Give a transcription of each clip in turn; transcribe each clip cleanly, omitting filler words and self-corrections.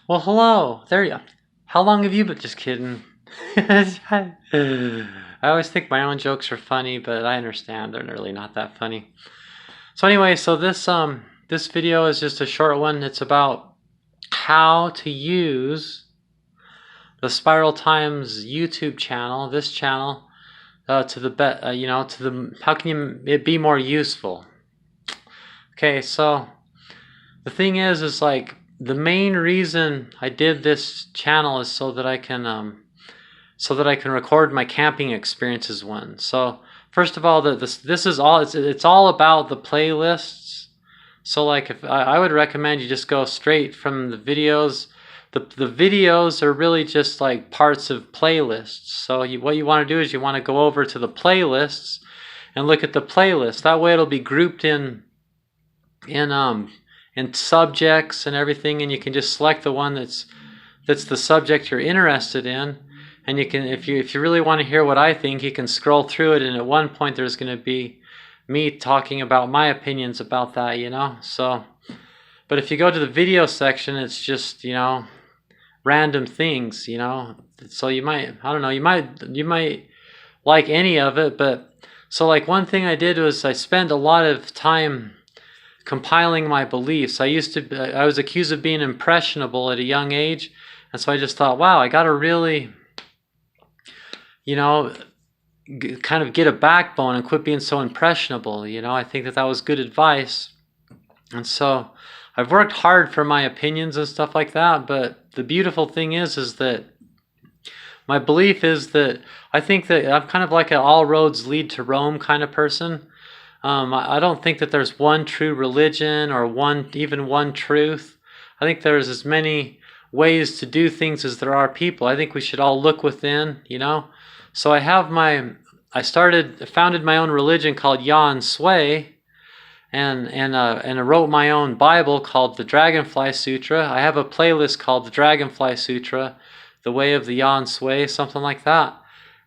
Well, hello. There you. How long have you been? Just kidding. I always think my own jokes are funny, but I understand they're really not that funny. So anyway, so this video is just a short one. It's about how to use the Spiral Times YouTube channel, this channel, to the how can it be more useful? Okay, so the thing is like the main reason I did this channel is so that I can record my camping experiences one. So first of all, this is all it's all about the playlists. So like if I would recommend you just go straight from the videos. The videos are really just like parts of playlists. So what you want to do is you want to go over to the playlists and look at the playlist. That way it'll be grouped in subjects and everything, and you can just select the one that's the subject you're interested in. And you can, if you really want to hear what I think, you can scroll through it, and at one point there's going to be me talking about my opinions about that, So, but if you go to the video section, it's just, random things, So you might, I don't know, you might like any of it, but so like one thing I did was I spent a lot of time compiling my beliefs. I was accused of being impressionable at a young age, and so I just thought, wow, I got to really, kind of get a backbone and quit being so impressionable. I think that was good advice. And so I've worked hard for my opinions and stuff like that, but the beautiful thing is that my belief is that I think that I'm kind of like an all roads lead to Rome kind of person. I don't think that there's one true religion or even one truth. I think there's as many ways to do things as there are people. I think we should all look within, So I founded my own religion called Yan Sui, and I wrote my own Bible called the Dragonfly Sutra. I have a playlist called the Dragonfly Sutra, the Way of the Yan Sui, something like that.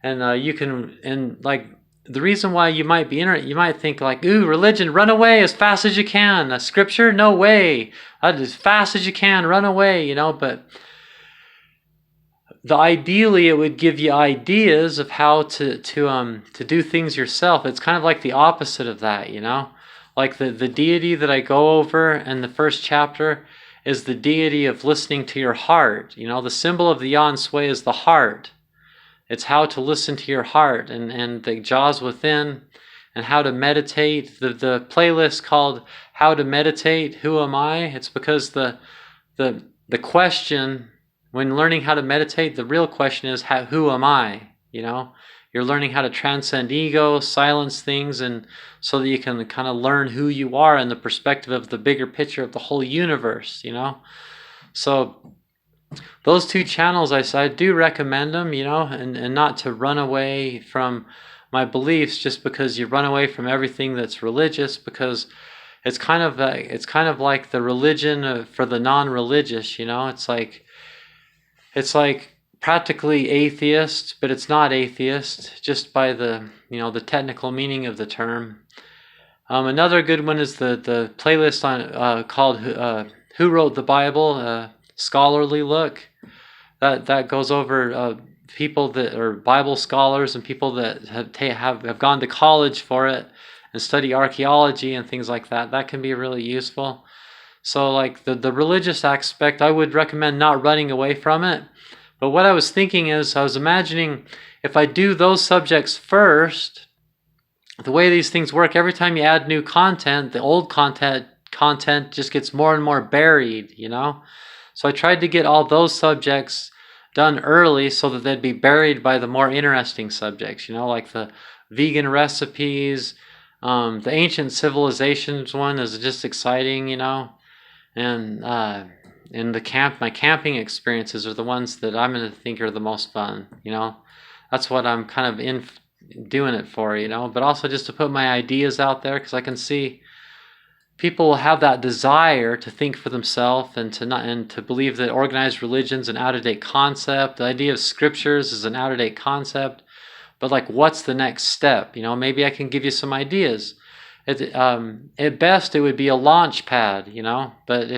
And the reason why you might be interested, you might think like, ooh, religion, run away as fast as you can. Scripture, no way. As fast as you can, run away, But ideally, it would give you ideas of how to do things yourself. It's kind of like the opposite of that, Like the deity that I go over in the first chapter is the deity of listening to your heart. The symbol of the Yan Sui is the heart. It's how to listen to your heart and the jaws within, and how to meditate. The playlist called How to Meditate, Who Am I? It's because the question, when learning how to meditate, the real question is, who am I? You're learning how to transcend ego, silence things, and so that you can kind of learn who you are in the perspective of the bigger picture of the whole universe, So those two channels, I do recommend them, and not to run away from my beliefs just because you run away from everything that's religious, because it's kind of like the religion for the non-religious, It's like practically atheist, but it's not atheist, just by the technical meaning of the term. Another good one is the playlist on called Who Wrote the Bible? Scholarly look. That goes over people that are Bible scholars and people that have gone to college for it and study archaeology and things like that. That can be really useful. So like the religious aspect, I would recommend not running away from it. But what I was thinking is, I was imagining if I do those subjects first, the way these things work, every time you add new content, the old content just gets more and more buried, So I tried to get all those subjects done early so that they'd be buried by the more interesting subjects, like the vegan recipes. The ancient civilizations one is just exciting, and my camping experiences are the ones that I'm going to think are the most fun, That's what I'm kind of doing it for, but also just to put my ideas out there, because I can see people will have that desire to think for themselves and to believe that organized religion's an out-of-date concept. The idea of scriptures is an out-of-date concept. But like, what's the next step? Maybe I can give you some ideas. At best, it would be a launch pad, But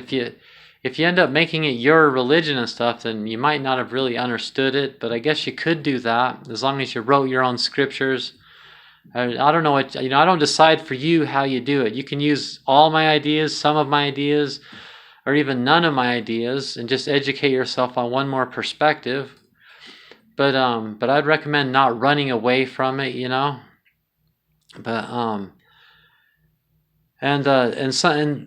if you end up making it your religion and stuff, then you might not have really understood it, but I guess you could do that as long as you wrote your own scriptures. I don't know what, I don't decide for you how you do it. You can use all my ideas, some of my ideas, or even none of my ideas, and just educate yourself on one more perspective. But I'd recommend not running away from it, But and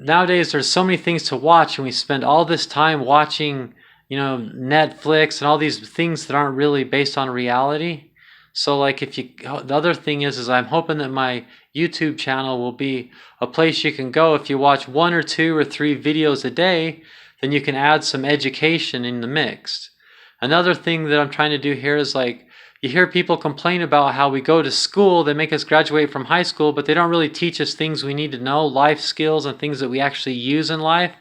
nowadays there's so many things to watch, and we spend all this time watching, Netflix and all these things that aren't really based on reality. So like the other thing is I'm hoping that my YouTube channel will be a place you can go if you watch 1 or 2 or 3 videos a day, then you can add some education in the mix. Another thing that I'm trying to do here is like, you hear people complain about how we go to school, they make us graduate from high school, but they don't really teach us things we need to know, life skills and things that we actually use in life.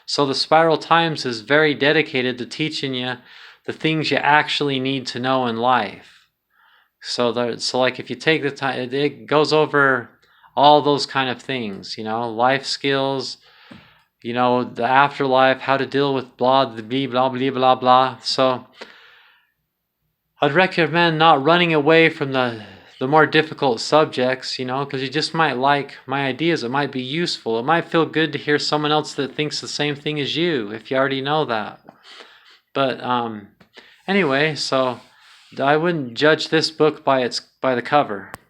So the Spiral Times is very dedicated to teaching you the things you actually need to know in life. So like if you take the time, it goes over all those kind of things, life skills, the afterlife, how to deal with blah, blah, blah, blah, blah. So I'd recommend not running away from the more difficult subjects, because you just might like my ideas. It might be useful. It might feel good to hear someone else that thinks the same thing as you, if you already know that. But anyway, so I wouldn't judge this book by the cover.